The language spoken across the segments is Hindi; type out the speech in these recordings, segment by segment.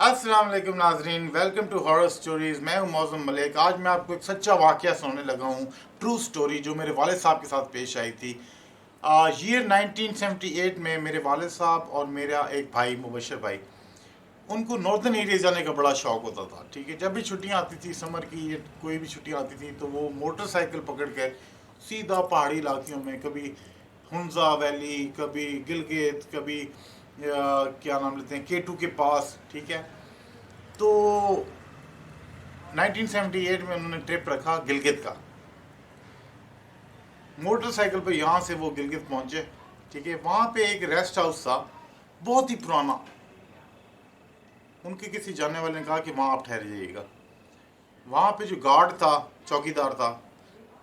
अस्सलाम वालेकुम नाजरीन, वेलकम टू हॉरर स्टोरीज़। मैं हूं मौज़म मलिक। आज मैं आपको एक सच्चा वाक़या सुनाने लगा हूं, ट्रू स्टोरी जो मेरे वालिद साहब के साथ पेश आई थी। ईयर 1978 में मेरे वालिद साहब और मेरा एक भाई मुबशर भाई, उनको नॉर्दर्न एरिया जाने का बड़ा शौक़ होता था। ठीक है, जब भी छुट्टियाँ आती थी समर की, कोई भी छुट्टियाँ आती थी तो वो मोटरसाइकिल पकड़ कर सीधा पहाड़ी इलाकों में, कभी हुंजा वैली, कभी गिलगित, कभी क्या नाम लेते हैं K2 के पास। ठीक है, तो 1978 में उन्होंने ट्रिप रखा गिलगित का। मोटरसाइकिल पे यहाँ से वो गिलगित पहुँचे। ठीक है, वहाँ पे एक रेस्ट हाउस था, बहुत ही पुराना। उनके किसी जानने वाले ने कहा कि वहाँ आप ठहर जाइएगा। वहाँ पे जो गार्ड था, चौकीदार था,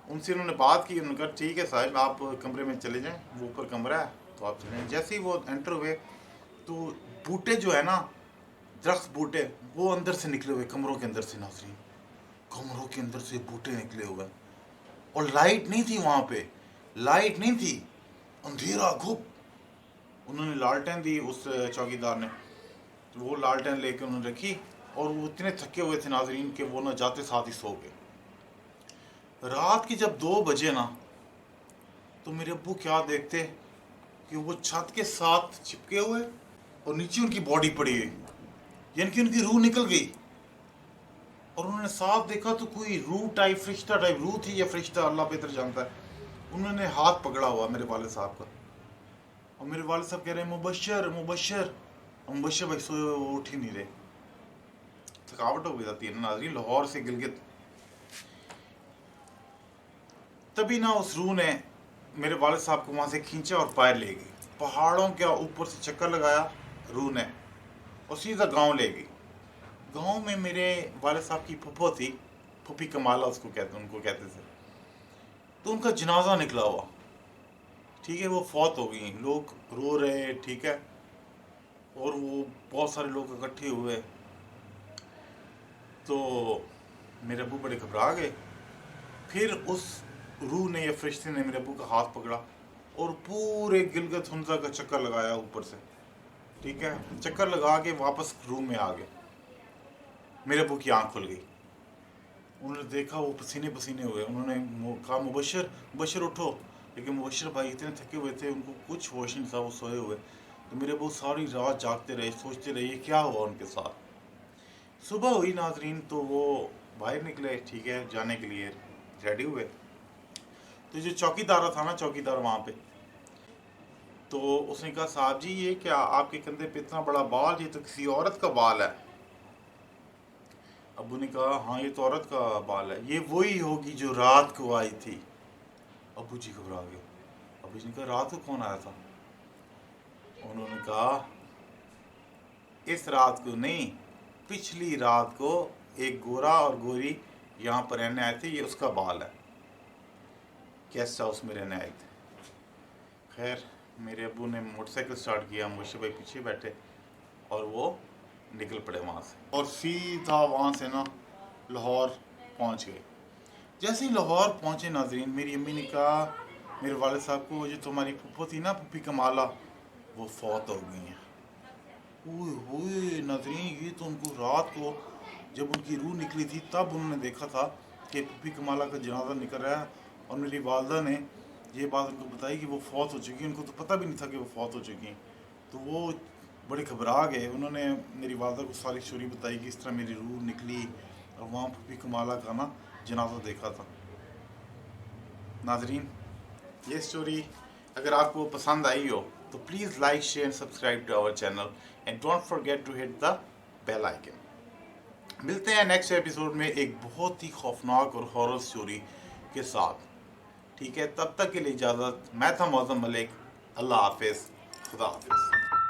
उनसे उन्होंने बात की। उन्होंने कहा ठीक है साहब, आप कमरे में चले जाएं, वो ऊपर कमरा है तो आप चले जाएं। जैसे ही वो एंटर हुए तो बूटे जो है ना, दरख्त बूटे, वो अंदर से निकले हुए, कमरों के अंदर से। नाज़रीन, कमरों के अंदर से बूटे निकले हुए, और लाइट नहीं थी वहाँ पे, लाइट नहीं थी, अंधेरा घुप। उन्होंने लालटेन दी उस चौकीदार ने, तो वो लालटेन लेके उन्होंने रखी, और वो इतने थके हुए थे नाजरीन कि वो ना जाते साथ ही सो गए। रात की जब 2 बजे ना, तो मेरे अब्बू क्या देखते कि वो छत के साथ चिपके हुए और नीचे उनकी बॉडी पड़ी हुई, यानी कि उनकी रूह निकल गई। और उन्होंने साफ देखा तो कोई रूह टाइप, फरिश्ता टाइप, रूह थी या फरिश्ता अल्लाह बेहतर जानता है। उन्होंने हाथ पकड़ा हुआ मेरे वालिद साहब का, और मेरे वालिद साहब कह रहे हैं मुबशर मुबशर। मुबशर भाई सोए हुए, वो उठ ही नहीं रहे। थकावट हो गई जाती है ना नाज़रीन, लाहौर से गिलगित। तभी ना उस रूह ने मेरे वालिद साहब को वहाँ से खींचा और पार ले गई। पहाड़ों के ऊपर से चक्कर लगाया रूह ने, और सीधा गाँव ले गई। गाँव में मेरे वालिद साहब की फुफो थी, फूफी कमाला उनको कहते थे। तो उनका जनाजा निकला हुआ। ठीक है, वो फौत हो गई, लोग रो रहे। ठीक है, और वो बहुत सारे लोग इकट्ठे हुए, तो मेरे अब्बू बड़े घबरा गए। फिर उस रूह ने या फरिश्ते ने मेरे अब्बू का हाथ पकड़ा और पूरे गिलगित हुंजा का चक्कर लगाया ऊपर से। ठीक है, चक्कर लगा के वापस रूम में आ गए। मेरे अब्बू की आंख खुल गई, उन्होंने देखा वो पसीने पसीने हुए। उन्होंने कहा मुबशर मुबशर उठो, लेकिन मुबशर भाई इतने थके हुए थे, उनको कुछ होश नहीं था, वो सोए हुए। तो मेरे अब्बू सारी रात जागते रहे, सोचते रहे ये क्या हुआ उनके साथ। सुबह हुई नाजरीन, तो वो बाहर निकले। ठीक है, जाने के लिए रेडी हुए। तो जो चौकीदार था ना, चौकीदार वहाँ पे, तो उसने कहा साहब जी ये क्या आपके कंधे पे इतना बड़ा बाल, ये तो किसी औरत का बाल है। अब्बू ने कहा हाँ ये तो औरत का बाल है, ये वही होगी जो रात को आई थी। अब्बू जी घबरा गए। अब्बू जी ने कहा रात को कौन आया था? उन्होंने कहा इस रात को नहीं, पिछली रात को एक गोरा और गोरी यहाँ पर रहने आए थे, ये उसका बाल है, गेस्ट हाउस में रहने आए थे। खैर, मेरे अब्बू ने मोटरसाइकिल स्टार्ट किया, मुझे भाई पीछे बैठे, और वो निकल पड़े वहाँ से, और सीधा वहाँ से ना लाहौर पहुँच गए। जैसे ही लाहौर पहुँचे नाजरीन, मेरी अम्मी ने कहा मेरे वालिद साहब को, जो तुम्हारी फूफो थी ना, फूफी कमाला, वो फौत हो गई हैं। ओए नाजरीन, ये तो उनको रात को जब उनकी रूह निकली थी तब उन्होंने देखा था कि फूफी कमाला का जनाजा निकल रहा है, और मेरी वालदा ने ये बात उनको बताई कि वो फौत हो चुकी है। उनको तो पता भी नहीं था कि वो फौत हो चुकी हैं। तो वो बड़े घबरा गए। उन्होंने मेरी वालदा को सारी स्टोरी बताई कि इस तरह मेरी रूह निकली और वहाँ फूफी कमाला का ना जनाजा देखा था। नाजरीन, ये स्टोरी अगर आपको पसंद आई हो तो please like share and subscribe to our channel, and don't forget to hit the bell icon. मिलते हैं नेक्स्ट एपिसोड में एक बहुत ही खौफनाक और हॉरर स्टोरी के साथ। ठीक है, तब तक के लिए इजाज़त। मैं था मौज़म मलिक। अल्लाह हाफिज़, खुदा हाफिज़।